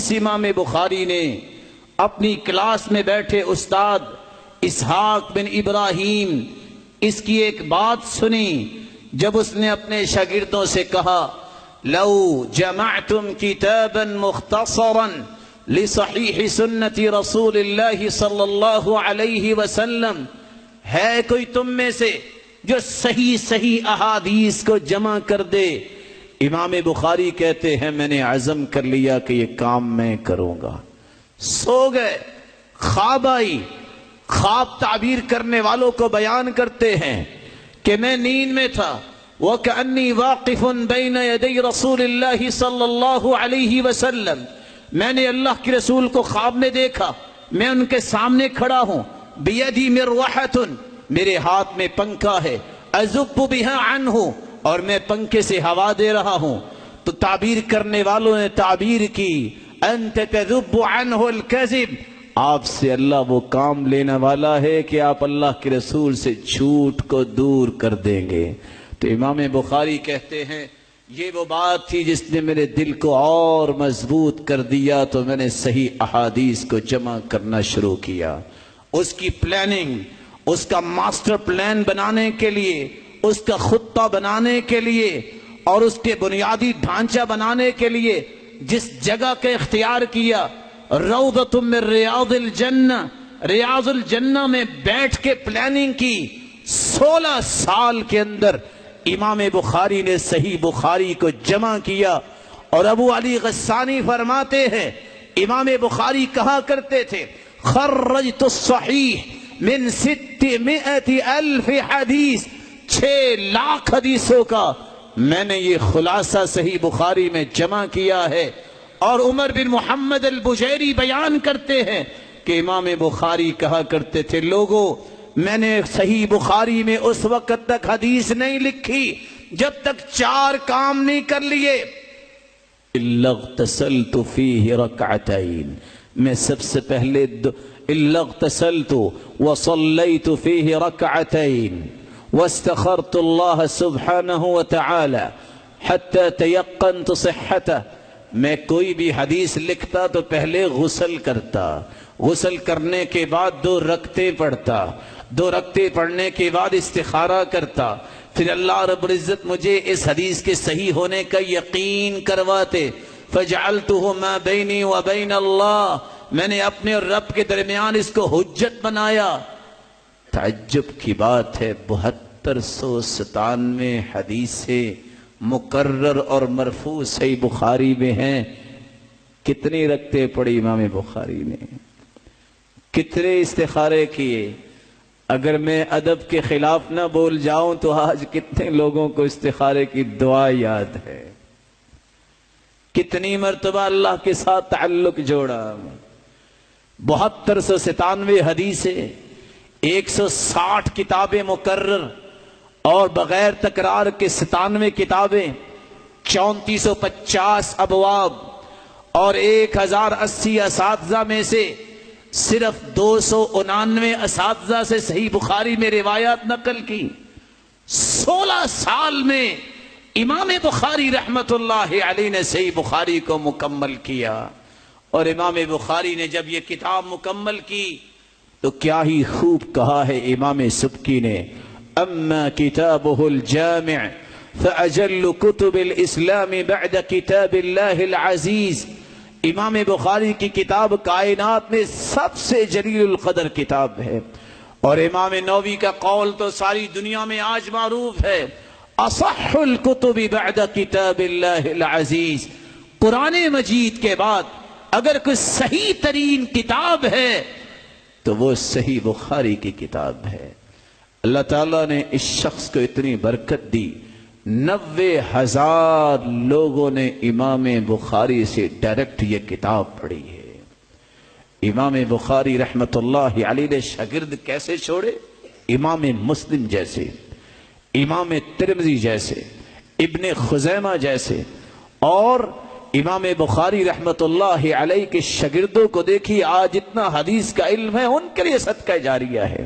امام بخاری نے اپنی کلاس میں بیٹھے استاد اسحاق بن ابراہیم اس کی ایک بات سنی جب اس نے اپنے شاگردوں سے کہا لو جمعتم کتابا مختصرا لصحیح سنت رسول اللہ صلی اللہ علیہ وسلم، ہے کوئی تم میں سے جو صحیح احادیث کو جمع کر دے؟ امام بخاری کہتے ہیں میں نے عزم کر لیا کہ یہ کام میں کروں گا۔ سو گئے، خواب آئی۔ خواب تعبیر کرنے والوں کو بیان کرتے ہیں کہ میں نیند میں تھا، وَكَأَنِّي وَاقِفٌ بَيْنَ يَدَيْ رَسُولِ اللَّهِ صلی اللہ علیہ وسلم، میں نے اللہ کے رسول کو خواب میں دیکھا، میں ان کے سامنے کھڑا ہوں، بِيَدِي مِرْوَحَةٌ، میرے ہاتھ میں پنکھا ہے، أَزُبُّ بِهَا عَنْهُ، اور میں پنکھے سے ہوا دے رہا ہوں۔ تو تعبیر کرنے والوں نے تعبیر کی انت تذب عنہ الکذب، آپ سے اللہ وہ کام لینے والا ہے کہ آپ اللہ کے رسول سے جھوٹ کو دور کر دیں گے۔ تو امام بخاری کہتے ہیں یہ وہ بات تھی جس نے میرے دل کو اور مضبوط کر دیا، تو میں نے صحیح احادیث کو جمع کرنا شروع کیا۔ اس کی پلاننگ، اس کا ماسٹر پلان بنانے کے لیے، اس کا خطہ بنانے کے لیے اور اس کے بنیادی ڈھانچہ بنانے کے لیے جس جگہ کا اختیار کیا، روضۃ من ریاض الجنہ، ریاض الجنہ میں بیٹھ کے پلاننگ کی۔ 16 سال کے اندر امام بخاری نے صحیح بخاری کو جمع کیا۔ اور ابو علی غسانی فرماتے ہیں امام بخاری کہا کرتے تھے خرجت الصحیح من 600,000 حدیث، 6 لاکھ حدیثوں کا میں نے یہ خلاصہ صحیح بخاری میں جمع کیا ہے۔ اور عمر بن محمد البجیری بیان کرتے ہیں کہ امام بخاری کہا کرتے تھے لوگوں میں نے صحیح بخاری میں اس وقت تک حدیث نہیں لکھی جب تک 4 کام نہیں کر لیے۔ الا اغتسلت فیہ رکعتین، میں سب سے پہلے الا اغتسلت وصلیت فیہ رکعتین واستخرت اللہ سبحانہ وتعالی حتی تیقنت صحتہ، میں کوئی بھی حدیث لکھتا تو پہلے غسل کرتا، غسل کرنے کے بعد 2 رکعتیں پڑھتا، 2 رکعتیں پڑھنے کے بعد استخارہ کرتا، پھر اللہ رب العزت مجھے اس حدیث کے صحیح ہونے کا یقین کرواتے۔ فجعلتہ ما بینی و بین اللہ، میں نے اپنے اور رب کے درمیان اس کو حجت بنایا۔ تعجب کی بات ہے 7297 حدیثیں مکرر اور مرفوع صحیح بخاری میں ہیں۔ کتنی رکعتیں پڑھی امام بخاری نے، کتنے استخارے کیے؟ اگر میں ادب کے خلاف نہ بول جاؤں تو آج کتنے لوگوں کو استخارے کی دعا یاد ہے، کتنی مرتبہ اللہ کے ساتھ تعلق جوڑا۔ 7297 حدیثیں، 160 کتابیں مکرر اور بغیر تکرار کے 97 کتابیں، 3450 ابواب اور 1080 اساتذہ میں سے صرف 299 اساتذہ سے صحیح بخاری میں روایات نقل کی۔ 16 سال میں امام بخاری رحمت اللہ علیہ نے صحیح بخاری کو مکمل کیا۔ اور امام بخاری نے جب یہ کتاب مکمل کی تو کیا ہی خوب کہا ہے امام سبکی نے، اما کتابہ الجامع فاجل کتب الاسلام بعد کتاب اللہ العزیز، امام بخاری کی کتاب کائنات میں سب سے جلیل القدر کتاب ہے۔ اور امام نووی کا قول تو ساری دنیا میں آج معروف ہے، اصح الکتب بعد کتاب اللہ العزیز، قرآن مجید کے بعد اگر کوئی صحیح ترین کتاب ہے تو وہ صحیح بخاری کی کتاب ہے۔ اللہ تعالیٰ نے اس شخص کو اتنی برکت دی، 90,000 لوگوں نے امام بخاری سے ڈائریکٹ یہ کتاب پڑھی ہے۔ امام بخاری رحمت اللہ علیہ نے شاگرد کیسے چھوڑے؟ امام مسلم جیسے، امام ترمذی جیسے، ابن خزیمہ جیسے۔ اور امام بخاری رحمت اللہ علیہ کے شاگردوں کو دیکھی، آج اتنا حدیث کا علم ہے، ان کے لیے صدقہ جاریہ ہے۔